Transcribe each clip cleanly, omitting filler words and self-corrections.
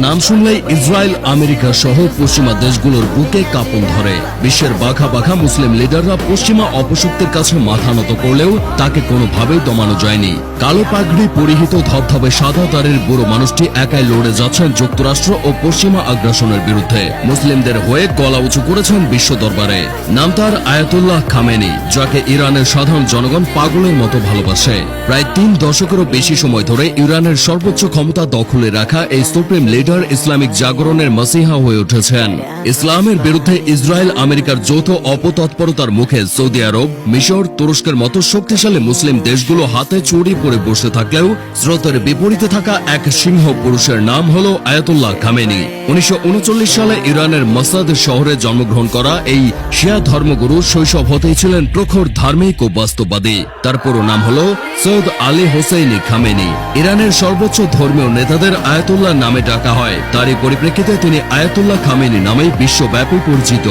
নাম শুনলেই Israel, America সহ পশ্চিমা দেশগুলোর বুকে কাঁপন ধরে। বিশ্বের বাঘা বাঘা মুসলিম লিডাররা পশ্চিমা অপশক্তির কাছে মাথা নত করলেও তাকে কোনোভাবেই দমানো যায়নি। কালো পাগড়ি পরিহিত ধবধবে সাদা তারের বুড়ো মানুষটি একাই লড়ে যাচ্ছেন যুক্তরাষ্ট্র ও পশ্চিমা আগ্রাসনের বিরুদ্ধে। মুসলিমদের হয়ে গলা উঁচু করেছেন বিশ্ব দরবারে। নাম তার আয়াতুল্লাহ খামেনি, যাকে ইরানের সাধারণ জনগণ পাগলের মতো ভালোবাসে। প্রায় 3 দশকেরও বেশি সময় ধরে ইরানের সর্বোচ্চ ক্ষমতা দখলে রাখা এই সুপ্রিম লিডার ইসলামিক জাগরণের মাসিহা হয়ে উঠেছেন। ইসলামের বিরুদ্ধে ইসরায়েল, আমেরিকার যৌথ অপতৎপরতার মুখে সৌদি আরব, মিশর, তুরস্কের মতো শক্তিশালী মুসলিম দেশগুলো হাতে চড়ি পড়ে বসে থাকলেও স্রোতের বিপরীতে থাকা এক সিংহ পুরুষের নাম হল আয়াতুল্লাহ খামেনি। 1939 সালে ইরানের মাসাদ শহরে জন্মগ্রহণ করা এই শিয়া ধর্মগুরু শৈশব হতেই ছিলেন প্রখর ধার্মিক ও বাস্তববাদী। তার পুরো নাম হল সৈয়দ আলী হোসেইনি খামেনি। ইরানের সর্বোচ্চ ধর্মীয় নেতাদের আয়াতুল্লাহ নামে ডাকা হয়। তারই পরিপ্রেক্ষিতে তিনি আয়াতুল্লাহ খামেনি নামে বিশ্বব্যাপী পরিচিত।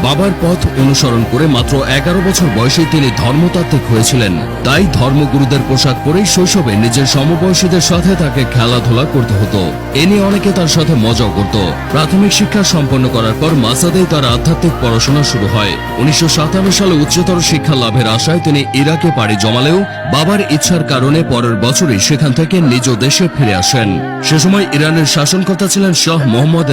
বাবার পথ অনুসরণ করে মাত্র 11 বছর বয়সে তিনি ধর্মতাত্ত্বিক হয়েছিলেন। তাই ধর্মগুরুদের পোশাক পরেই শৈশবে নিজের সমবয়সীদের সাথে তাকে খেলাধুলা করতে হতো। এ নিয়ে অনেকে তার সাথে মজাও করত। প্রাথমিক শিক্ষা সম্পন্ন করার পর মাসাদেই তার আধ্যাত্মিক পড়াশোনা শুরু হয়। 1957 সালে উচ্চতর শিক্ষা লাভের আশায় তিনি ইরাকে পাড়ি জমালেও বাবার ইচ্ছার কারণে পরের বছরই সেখান থেকে নিজ দেশে ফিরে আসেন। সে সময় ইরানের শাসনকর্তা ছিলেন শাহ মোহাম্মদ